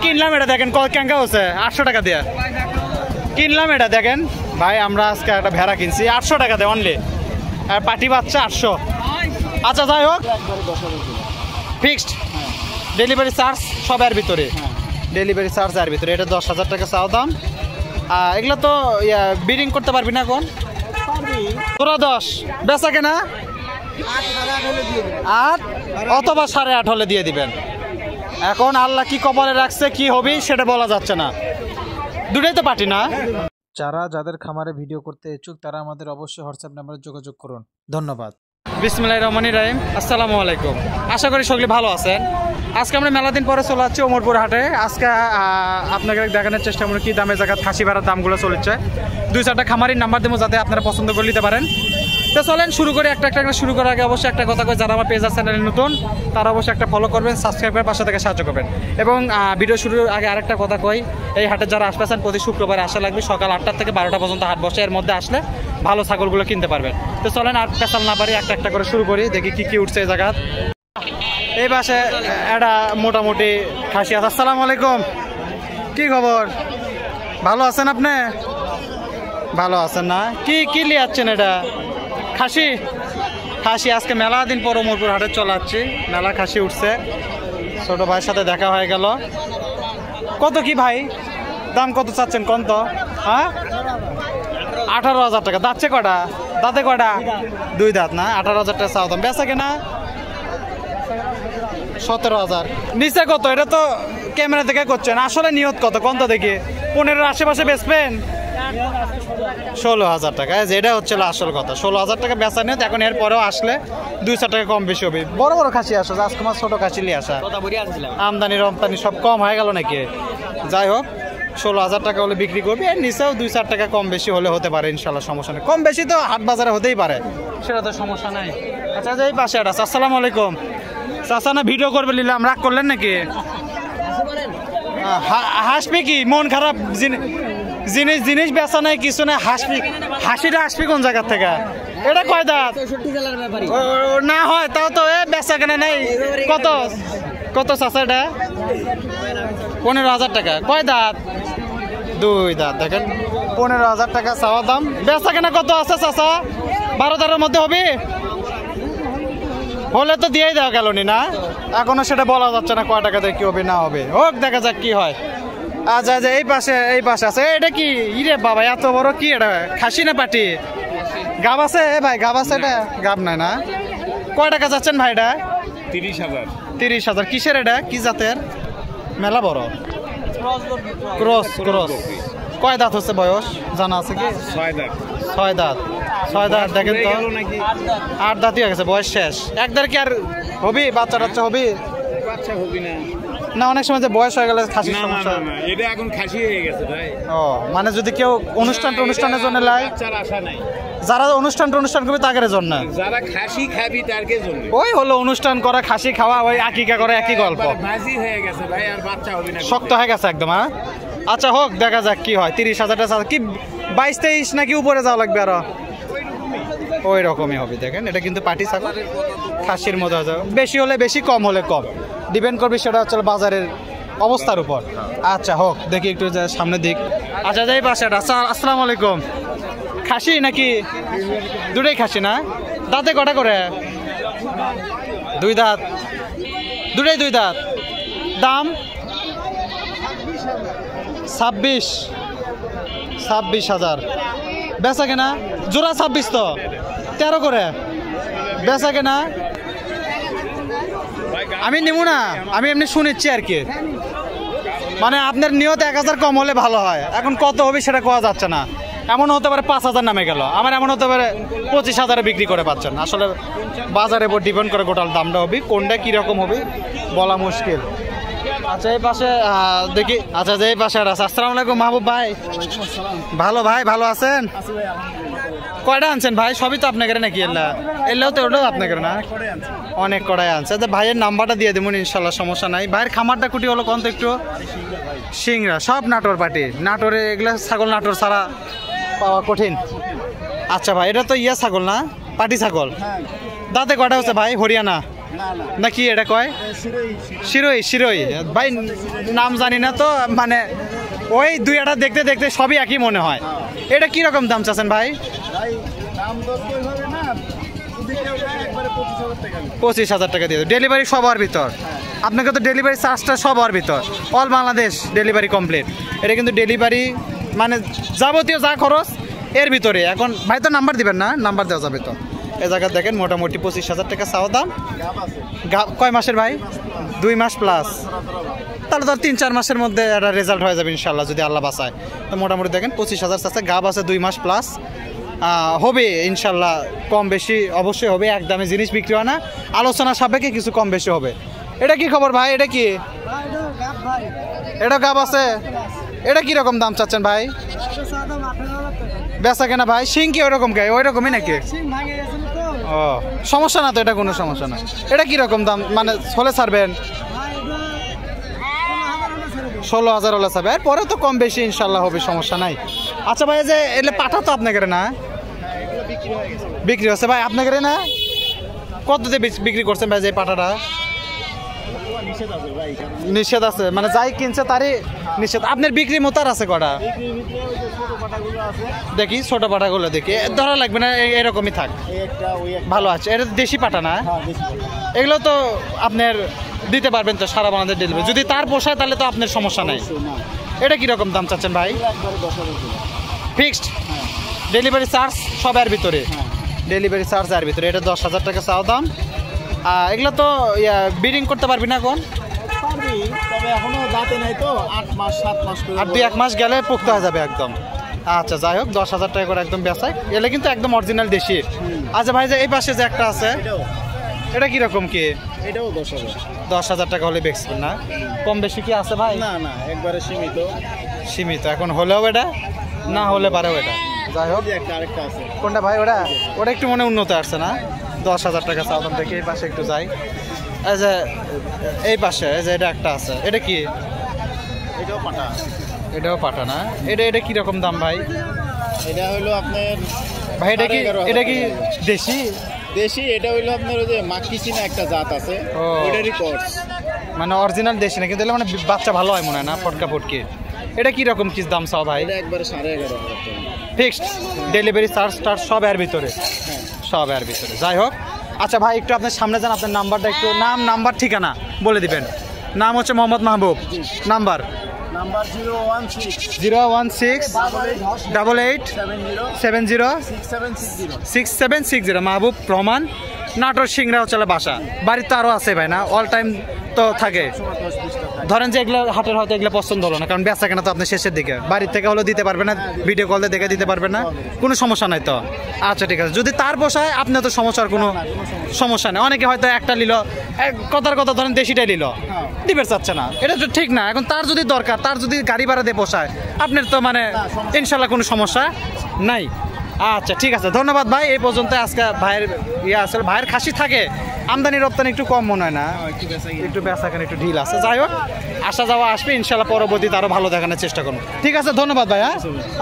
কিনলাম এটা দেখেন ক্যাঙ্কা হচ্ছে 800 টাকা দিয়ে কিনলাম এটা দেখেন ভাই। আমরা আজকে একটা ভেড়া কিনছি 800 টাকা দিয়ে অনলি, আর পাটি বাচ্চা 800। আচ্ছা যাই হোক, ফিক্সড ডেলিভারি চার্জ সব এর ভিতরে, ডেলিভারি চার্জ এর ভিতরে। এটা 10,000 টাকা চাও দাম। এগুলো তো বিডিং করতে পারবি না এখন? তোরা 10 বেচা কেনা 8 অথবা 8.5 হলে দিয়ে দিবেন। এখন আল্লাহ কি কপালে রাখছে কি হবে সেটা বলা যাচ্ছে না, দুটোই তো পাটি না। যাদের খামারে ভিডিও করতে ইচ্ছুক তারা আমাদের অবশ্যই হোয়াটসঅ্যাপ নাম্বারে যোগাযোগ করুন। ধন্যবাদ। বিসমিল্লাহির রহমানির রহিম। আসসালামু আলাইকুম। আশা করি সকলে ভালো আছেন। আজকে আমরা মেলা দিন পরে চলে যাচ্ছি ওমরপুর হাটে। আজকে আপনাকে দেখানোর চেষ্টা করি কি দামে জায়গা খাসি ভাড়ার দামগুলো চলেছে। 2-4টা খামারির নাম্বার দেবো যাতে আপনারা পছন্দ করে নিতে পারেন। তো চলেন শুরু করে একটা শুরু করার আগে অবশ্যই একটা কথা কই, যারা আমার পেজ আর চ্যানেলে নতুন তারা অবশ্যই একটা ফলো করবেন, সাবস্ক্রাইব করে পাশে থেকে সাহায্য করবেন। এবং ভিডিও শুরুর আগে আরেকটা কথা কই, এই হাটে যারা আসবেন প্রতি শুক্রবারে আসা লাগবে সকাল 8টা থেকে 12টা পর্যন্ত হাট বসে। এর মধ্যে আসলে ভালো ছাগলগুলো কিনতে পারবেন। তো চলেন আর পেছাল না পারি একটা করে শুরু করি, দেখি কি উঠছে এই জায়গা। এই পাশে একটা মোটামুটি খাসি আছে। আসসালামু আলাইকুম, কি খবর? ভালো আছেন আপনি? ভালো আছেন না? কি লিয়াচ্ছেন এটা? খাসি আজকে মেলা দিন পর ওমরপুর হাটে চলাচ্ছি, মেলা খাসি উঠছে। ছোট ভাইয়ের সাথে দেখা হয়ে গেল। কত কি ভাই দাম কত চাচ্ছেন কোন তো? হ্যাঁ 18,000 টাকা। দাঁতছে কটা? দাঁতে কটা? 2 দাঁত না? 18,000 টাকা চাও দাম। বেচা কেনা 17,000। নিচে কত? এটা তো ক্যামেরা দেখে করছেন, আসলে নিয়ত কত কোন তো দেখি? 15-এর আশেপাশে বেচবেন? 16,000 টাকা। যেটা হচ্ছে আসল কথা, 16,000 টাকা বেচা নিয়ত। এখন এর পরেও আসলে 2-4 টাকা কম বেশি হবে। বড় বড় খাসি আসো, আজকে আমার ছোট খাসি নিয়ে আসা। আমদানি রপ্তানি সব কম হয়ে গেল নাকি? যাই হোক 16,000 টাকা হলে বিক্রি করবি, এর নিচেও 2-4 টাকা কম বেশি হলে হতে পারে ইনশাল্লাহ, সমস্যা নেই। কম বেশি তো হাট বাজারে হতেই পারে, সেটা তো সমস্যা নাই। আচ্ছা এই পাশে এটা। আসসালামু আলাইকুম চাচা, না ভিডিও করবে নিলাম, রাগ করলেন নাকি? হাসবি কি? মন খারাপ জিনিস বেচা নাই কিছু নাই, হাসিটা আসবি কোন জায়গার থেকে? এটা কয় দাঁত? না হয় তাও তো বেচা কেনা নাই। কত চাচা এটা? 15,000 টাকা। কয় দাঁত? 2 দাঁত। দেখেন 15,000 টাকা চাওয়া দাম। বেচা কেনা কত আছে চাচা? 12-13-এর মধ্যে হবে? হলে তো দিয়েই দেওয়া গেল না, এখনো সেটা বলা যাচ্ছে না কয় টাকা দিয়ে কি হবে না হবে। হোক দেখা যাক কি হয়। আচ্ছা এই পাশে আছে। এটা কি ইরে বাবা এত বড়? কি এটা খাসি না পাটি? গাব আছে ভাই? গাব আছে? এটা গাব নাই না? কয় টাকা যাচ্ছেন ভাই এটা? 30,000। 30,000। কিসের এটা? কি জাতের? মেলা বড় ক্রস। কয় দাঁত হচ্ছে বয়স জানা আছে কি? 6 দাঁত। 6 দাঁত। দেখেন তো 8 দাঁতই হয়ে গেছে, বয়স শেষ। এক দাঁত কি আর হবি? বাচ্চা হবি? বাচ্চা হবি না, অনেক সময় যে বয়স হয়ে গেলে খাসির সমস্যা। এটা এখন খাসি হয়ে গেছে ভাই। ও মানে যদি কেউ অনুষ্ঠানের জন্য লাই, আশা নাই। যারা অনুষ্ঠান করবে তাদের জন্য, যারা খাসি খাবি তার জন্য। ওই হলো অনুষ্ঠান করা, খাসি খাওয়া, ওই আকিকা করে একই গল্প। ভাজি হয়ে গেছে ভাই, আর বাচ্চা হবে না, শক্ত হয়ে গেছে একদম। হ্যাঁ আচ্ছা হোক দেখা যাক কি হয়। 30,000 টাকা কি 22-23 নাকি উপরে যাওয়া লাগবে? আরো ওই রকমই হবে। দেখেন এটা কিন্তু পাটি ছাগল, খাসির মতো বেশি হলে বেশি, কম হলে কম, ডিপেন্ড করবে সেটা হচ্ছে বাজারের অবস্থার উপর। আচ্ছা হোক দেখি একটু সামনের দিক। আচ্ছা যাই পাশে। আসসালামু আলাইকুম। খাসি নাকি? দুটোই খাসি না? দাঁতে কটা করে? 2 দাঁত। দুটোই 2 দাঁত। দাম 26,000। বেচা কেনা জোড়া 26 তো 13 করে বেচা কেনা। আমি নিব না, আমি এমনি শুনেছি আর কি। মানে আপনার নিয়ত 1,000 কম হলে ভালো হয়। এখন কত হবে সেটা কোয়া যাচ্ছে না। এমন হতে পারে 5,000 নামে গেল, আমার এমন হতে পারে 25,000-এ বিক্রি করে পাচ্ছেন। আসলে বাজারের উপর ডিপেন্ড করে গোটাল দামটা হবে, কোনটা কীরকম হবে বলা মুশকিল। আচ্ছা এই পাশে দেখি। আচ্ছা এই পাশে আছে। আসসালামু আলাইকুম মাহবুব ভাই। ভালো ভাই, ভালো আছেন? কয়টা আনছেন ভাই? সবই তো আপনাকে নাকি? এলেও তো ওটাও আপনাকে না? অনেক কড়াই আনছে। ভাইয়ের নাম্বারটা দিয়ে দেবো ইনশাল্লাহ, সমস্যা নাই। ভাইয়ের খামারটা কুটি হলো কোন তো একটু? সিংড়া। সব নাটোর পাটি? নাটোরে এগুলো ছাগল নাটোর ছাড়া পাওয়া কঠিন। আচ্ছা ভাই এটা তো ছাগল না? পাটি ছাগল। দাঁতে কটা হচ্ছে ভাই? হরিয়ানা নাকি এটা কয় শিরোই শিরোই ভাই নাম জানি না তো, মানে ওই দুই একটা দেখতে দেখতে সবই একই মনে হয়। এটা কি রকম দাম চাচ্ছেন ভাই? 25,000 টাকা দিয়ে ডেলিভারি সবার ভিতর। আপনাকে তো ডেলিভারি চার্জটা সবার ভিতর, অল বাংলাদেশ ডেলিভারি কমপ্লিট। এটা কিন্তু ডেলিভারি মানে যাবতীয় যা খরচ এর ভিতরে। এখন ভাই তো নাম্বার দিবেন না? নাম্বার দেওয়া যাবে তো। এই জায়গা দেখেন মোটামুটি 25,000 টাকা চাওয়া দাম। কয় মাসের ভাই? 2 মাস প্লাস। তাহলে তো 3-4 মাসের মধ্যে একটা রেজাল্ট হয়ে যাবে ইনশাল্লাহ, যদি আল্লাহ বাঁচায়। তো মোটামুটি দেখেন 25,000 আছে, গাব আছে 2 মাস প্লাস। হবে ইনশাল্লাহ, কম বেশি অবশ্যই হবে। একদমে জিনিস বিক্রি হয় না, আলোচনা সাপেক্ষে কিছু কম বেশি হবে। এটা কি খবর ভাই? এটা কি? এটা গাব আছে। এটা কি রকম দাম চাচ্ছেন ভাই? বেচা কেনা ভাই সিং কি ওরকম কে? ওই রকমই নাকি? ও সমস্যা না তো, এটা কোনো সমস্যা না। এটা কি রকম দাম মানে হলে ছাড়বেন? 16,000 হলে ছাড়বে, এরপরে তো কম বেশি ইনশাল্লাহ হবে, সমস্যা নাই। আচ্ছা ভাই, যে এলে পাঠা তো আপনাকে না বিক্রি হচ্ছে ভাই? আপনাকে না কত দিয়ে বিক্রি করছেন ভাই যে পাঠাটা? নিষেধ আছে মানে যাই কিনছে তারই নিষেধ। আপনার বিক্রি মতো আর আছে কটা? দেখি ছোট পাঠাগুলো দেখি, ধরা লাগবে না, এরকমই থাক, ভালো আছে। এটা দেশি পাঠা না? এগুলো তো আপনার দিতে পারবেন তো সারা বাংলাদেশ ডেলিভারি, যদি তার পোষায় তাহলে তো আপনার সমস্যা নাই। এটা কিরকম দাম চাচ্ছেন ভাই? ফিক্সড ডেলিভারি চার্জ সব এর ভিতরে? ডেলিভারি চার্জ এর ভিতরে। এটা 10,000 টাকা চাও দাম। এগুলো তো ব্রিডিং করতে পারবি না এখন? আর 2-1 মাস গেলে পুক্ত হয়ে যাবে একদম। আচ্ছা যাই হোক, 10,000 টাকা করে একদম বেচায়। এলে কিন্তু একদম অরিজিনাল দেশি। আচ্ছা ভাই, যে এই পাশে যে একটা আছে, এটা কিরকম কি? এটাও 10,000 টাকা হলে বেচবেন না? কম বেশি কি আছে ভাই? না না, একবারে সীমিত। সীমিত এখন হলেও এটা, না হলে পারেও এটা। যাই হোক, আরেকটা আছে। কোনটা ভাই? ওটা ওটা একটু মনে উন্নত আসছে না? 10,000 টাকা চাওদাম থেকে। এই পাশে একটু যাই, এই যে এই পাশে এই যে এটা একটা আছে, এটা কি? এটাও পাঠা। এটাও পাঠা না? এটা কিরকম দাম ভাই? এটা হলো আপনার ভাই এটা কি দেশি? দেশি। এটা হইলো আপনার ওই যে মাকিসি না একটা জাত আছে, ওইটারই কোর্স, মানে অরিজিনাল দেশি না, কিন্তু মানে বাচ্চা ভালো হয় মনে হয় না, ফটকা ফটকি। এটা কি রকম কি দাম চাও ভাই? এটা একবারে 11,500 ফিক্সড ডেলিভারি চার্জ টার্জ সব এর ভিতরে? সব এর ভিতরে। যাই হোক, আচ্ছা ভাই একটু আপনার সামনে যান, আপনার নাম্বারটা একটু, নাম্বার ঠিকানা বলে দিবেন। নাম হচ্ছে মোহাম্মদ মাহবুব। নাম্বার 01688706760 মাহবুব রহমান, নাটোর সিংড়া হচ্ছে বাসা। বাড়ির তো আরও আছে ভাই না? অল টাইম তো থাকে। ধরেন যে এগুলো হাটের হয়তো এগুলো পছন্দ হলো না, কারণ বেচা কেনা তো আপনি শেষের দিকে, বাড়ির থেকে হলেও দিতে পারবে না, ভিডিও কল দিয়ে দেখে দিতে পারবে না, কোনো সমস্যা নাই তো? আচ্ছা ঠিক আছে, যদি তার পোষায় আপনার তো সমস্যার কোনো সমস্যা নেই। অনেকে হয়তো একটা নিল, কথার কথা ধরেন দেশিটাই নিল, দিবে চাচ্ছে না, এটা তো ঠিক না। এখন তার যদি দরকার, তার যদি গাড়ি ভাড়া দিয়ে পোষায়, আপনার তো মানে ইনশাল্লাহ কোনো সমস্যা নাই। আচ্ছা ঠিক আছে, ধন্যবাদ ভাই। এই পর্যন্ত আজকে ভাইয়ের আসলে ভাইয়ের খাসি থাকে, আমদানি রপ্তানি একটু কম মনে হয় না, একটু বেচাকেনা একটু ঢিল আছে। যাই হোক, আসা যাওয়া আসবে ইনশাল্লাহ, পরবর্তীতে আরও ভালো দেখানোর চেষ্টা করবো। ঠিক আছে, ধন্যবাদ ভাই। হ্যাঁ,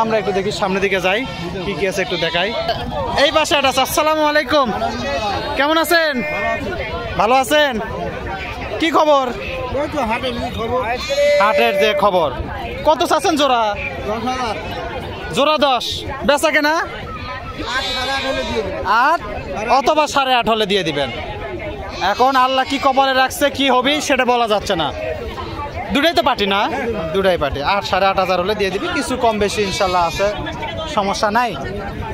আমরা একটু দেখি সামনের দিকে যাই, কি কি আছে একটু দেখাই। এই বাসাটা আছে। আসসালামু আলাইকুম, কেমন আছেন? ভালো আছেন? কি খবর? হাটের যে খবর, কত চাচ্ছেন জোড়া? জোড়া 10, বেচা কেনা 8 অথবা 8.5 হলে দিয়ে দিবেন। এখন আল্লাহ কি কপালে রাখছে, কি হবি সেটা বলা যাচ্ছে না। দুটাই তো পার্টি না? দুটাই পার্টি। 8-8.5 হলে দিয়ে দিবি, কিছু কম বেশি ইনশাল্লাহ আছে, সমস্যা নাই।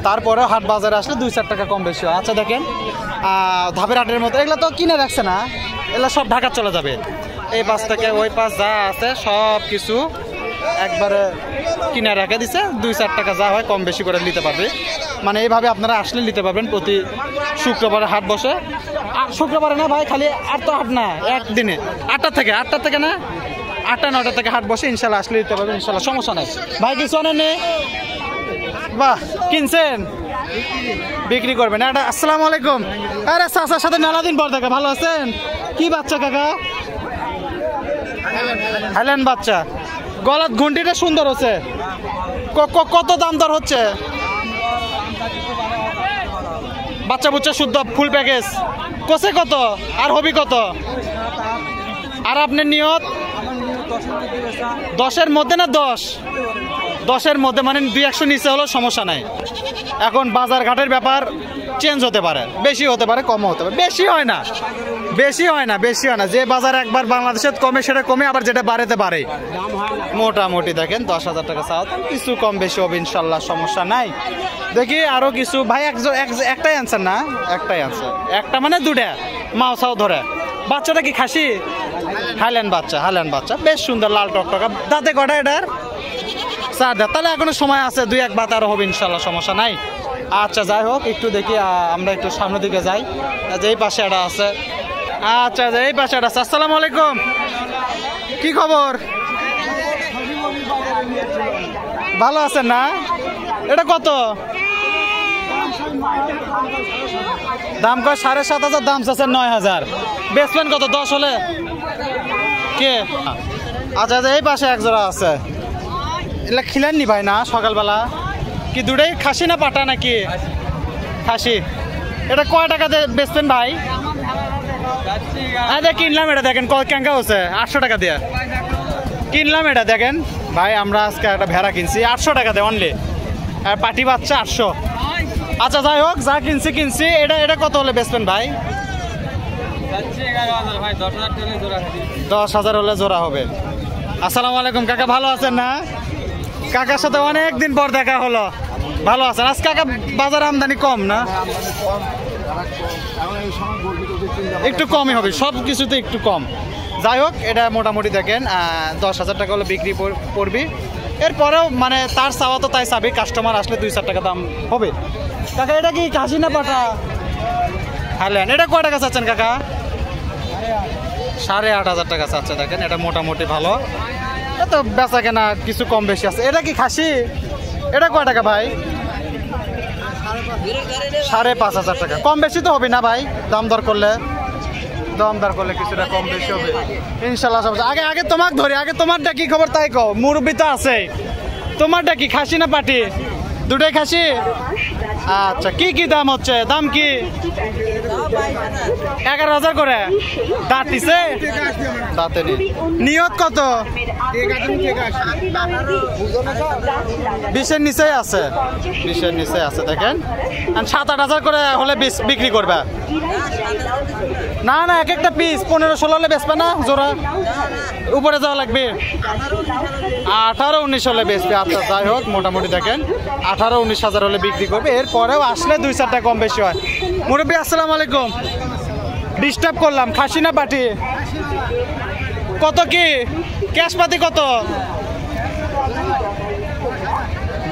তারপরেও হাট বাজারে আসলে 2-4 টাকা কম বেশি হয়। আচ্ছা দেখেন, ধাপের হাটের মতো এগুলো তো কিনে রাখছে না, এগুলো সব ঢাকা চলে যাবে। এই পাশ থেকে ওই পাশ যা আছে সব কিছু একবারে কিনে রেখে দিছে। 2-4 টাকা যা হয় কম বেশি করে নিতে পারবে। মানে এইভাবে আপনারা আসলে নিতে পারবেন। প্রতি শুক্রবারে হাট বসে। শুক্রবারে না ভাই, খালি আর তো হাট না, একদিনে 8টা থেকে না, 8টা-9টা থেকে হাট বসে। ইনশাল্লাহ আসলে নিতে পারবেন, ইনশাল্লাহ সমস্যা নাই। ভাই কিছু আনেন নেই? বাহ, কিনছেন, বিক্রি করবেন। এটা আসসালামু আলাইকুম। আরে চাচার সাথে মেলাদিন পর দেখা, ভালো আছেন? কি বাচ্চা কাকা? হাইল্যান্ড বাচ্চা, গলার ঘন্টিটা সুন্দর হচ্ছে। কত দাম দর হচ্ছে? বাচ্চা বুচ্চা শুদ্ধ ফুল প্যাকেজ কোসে কত আর হবি কত? আর আপনার নিয়ত 10-এর মধ্যে না 10-এর মধ্যে, মানে 200 নিচে হলো সমস্যা নাই। এখন বাজার ঘাটের ব্যাপার চেঞ্জ হতে পারে, বেশি হতে পারে, কম হতে পারে, বেশি হয় না। যে বাজার একবার বাংলাদেশে কমে সেটা কমে, আবার যেটা বাড়াতে পারে। মোটামুটি দেখেন 10,000 টাকা চাও, কিছু কম বেশি হবে ইনশাল্লাহ, সমস্যা নাই। দেখি আরো কিছু ভাই, একটাই আনসার না, একটাই আনসার, একটা মানে দুটা মাও চাও ধরে। বাচ্চাটা কি খাসি? হাইল্যান্ড বাচ্চা, বেশ সুন্দর, লাল টকটকা। দাঁতে কটা এটার? 4 দাঁত। তাহলে এখনো সময় আছে, 2-1 বাত আরো হবে ইনশাল্লাহ, সমস্যা নাই। আচ্ছা যাই হোক, একটু দেখি আমরা একটু সামনের দিকে যাই। এই পাশে একটা আছে। আচ্ছা এই পাশে একটা আছে। আসসালামু আলাইকুম, কি খবর? ভালো আছেন না? এটা কত দাম? কয় 7,500 দাম আছে, 9,000 বেচবেন কত? 10 হলে কে? আচ্ছা এই পাশে এক জোড়া আছে, এগুলা খিলেননি ভাই না সকালবেলা? কি দুটাই খাসি না পাটা নাকি? খাসি। এটা কয় টাকা দিয়ে বেচবেন ভাই? কিনলাম এটা, দেখেন ক্যাঙ্কা হচ্ছে 800 টাকা দিয়ে কিনলাম এটা। দেখেন ভাই, আমরা আজকে একটা ভেড়া কিনছি 800 টাকা দিয়ে অনলি, আর পাটি বাচ্চা 800। আচ্ছা যাই হোক, যা কিনছি। এটা কত হলে বেচবেন ভাই? 10,000 হলে জোড়া হবে। আসসালামু আলাইকুম কাকা, ভালো আছেন না? কাকার সাথে অনেক দিন পর দেখা হলো, ভালো আছেন? আজ কাকা বাজার আমদানি কম না? একটু কমই হবে, সব কিছুতে একটু কম। যাই হোক, এটা মোটামুটি দেখেন 10,000 টাকা হলে বিক্রি করবি। এরপরেও মানে তার চাওয়া তো তাই চাবি, কাস্টমার আসলে 2-4 টাকা দাম হবে। কাকা এটা কি খাসি না পাটা? হাইল্যান্ড। এটা কয় টাকা চাচ্ছেন কাকা? 8,500 টাকা চাচ্ছে। দেখেন এটা মোটামুটি ভালো, তো বেচা কেনা কিছু কম বেশি আছে। এটা কি খাসি? এটা কয় টাকা ভাই? 5,500 টাকা। কম বেশি তো হবে না ভাই? দাম দর করলে কিছুটা কম বেশি হবে ইনশাল্লাহ। আগে তোমাকে ধরি, আগে তোমারটা কি খবর তাই কও। মুরব্বি তো আছে, তোমারটা কি খাসি না পাটি? দুটাই খাসি। আচ্ছা কি দাম হচ্ছে? দাম কি? 11,000 করে। দাঁত দিছে? দাঁতে নেই। নিয়ত কত? 20-এর নিচেই আছে, 20-এর নিচে আছে। দেখেন 7-8,000 করে হলে বিক্রি করবে না? এক একটা পিস 15-16 হলে বেচবে না জোড়া? উপরে যাওয়া লাগবে 18-19 হলে বেচবে। আচ্ছা যাই হোক, মোটামুটি দেখেন 18-19,000 হলে বিক্রি করবে। এরপরেও আসলে 2-4 টাকা কম বেশি হয়। মুরব্বী আসসালামু আলাইকুম, ডিস্টার্ব করলাম। খাসি না পাটি? কত কি ক্যাশ পাতি কত?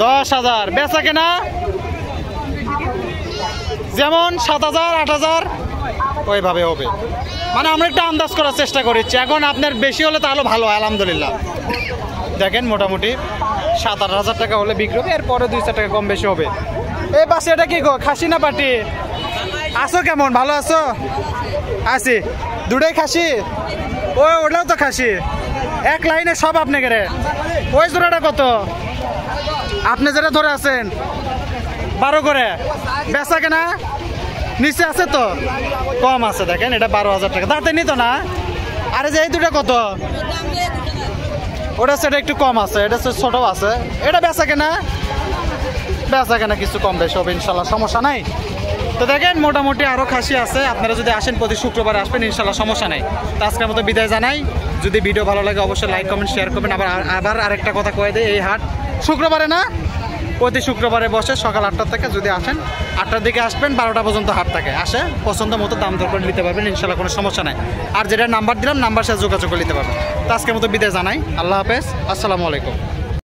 10,000। বেচা কেনা যেমন 7,000 8,000 ওইভাবে হবে, মানে আমরা একটা আন্দাজ করার চেষ্টা করছি। এখন আপনার বেশি হলে তাহলে ভালো হয় আলহামদুলিল্লাহ। দেখেন মোটামুটি 7-8,000 টাকা হলে বিক্রি হবে। এরপরে 2-4 টাকা কম বেশি হবে। এই পাশে এটা কি গো, খাসি না পাটি? আছো কেমন, ভালো আছো? আছি। দুটাই খাসি? ওটাও তো খাসি, এক লাইনে সব আপনাকে রে। ওই জোড়াটা কত? আপনি যেটা ধরে আছেন 12 করে। বেচা কেনা নিচে আছে তো কম আছে। দেখেন এটা 12,000 টাকা। দাঁতে নিত না? আরে যে এই দুটা কত? ওটা সেটা একটু কম আছে, এটা ছোট আছে। এটা বেচা কেনা কিছু কম বেশি হবে ইনশাল্লাহ, সমস্যা নাই। তো দেখেন মোটামুটি আরও খাসি আছে। আপনারা যদি আসেন প্রতি শুক্রবারে আসবেন ইনশাল্লাহ, সমস্যা নাই। তো আজকের মতো বিদায় জানাই। যদি ভিডিও ভালো লাগে অবশ্যই লাইক কমেন্ট শেয়ার করবেন। আবার আরেকটা কথা কয়ে দেয়, এই হাট শুক্রবারে না, প্রতি শুক্রবারে বসে সকাল 8টা থেকে। যদি আসেন 8টার দিকে আসবেন, 12টা পর্যন্ত হাট থাকে। আসে পছন্দ মতো দাম দর করে নিতে পারবেন ইনশাল্লাহ, কোনো সমস্যা নাই। আর যেটা নাম্বার দিলাম, নাম্বার সাথে যোগাযোগ করে নিতে পারবেন। তো আজকের মতো বিদায় জানাই। আল্লাহ হাফেজ, আসসালামু আলাইকুম।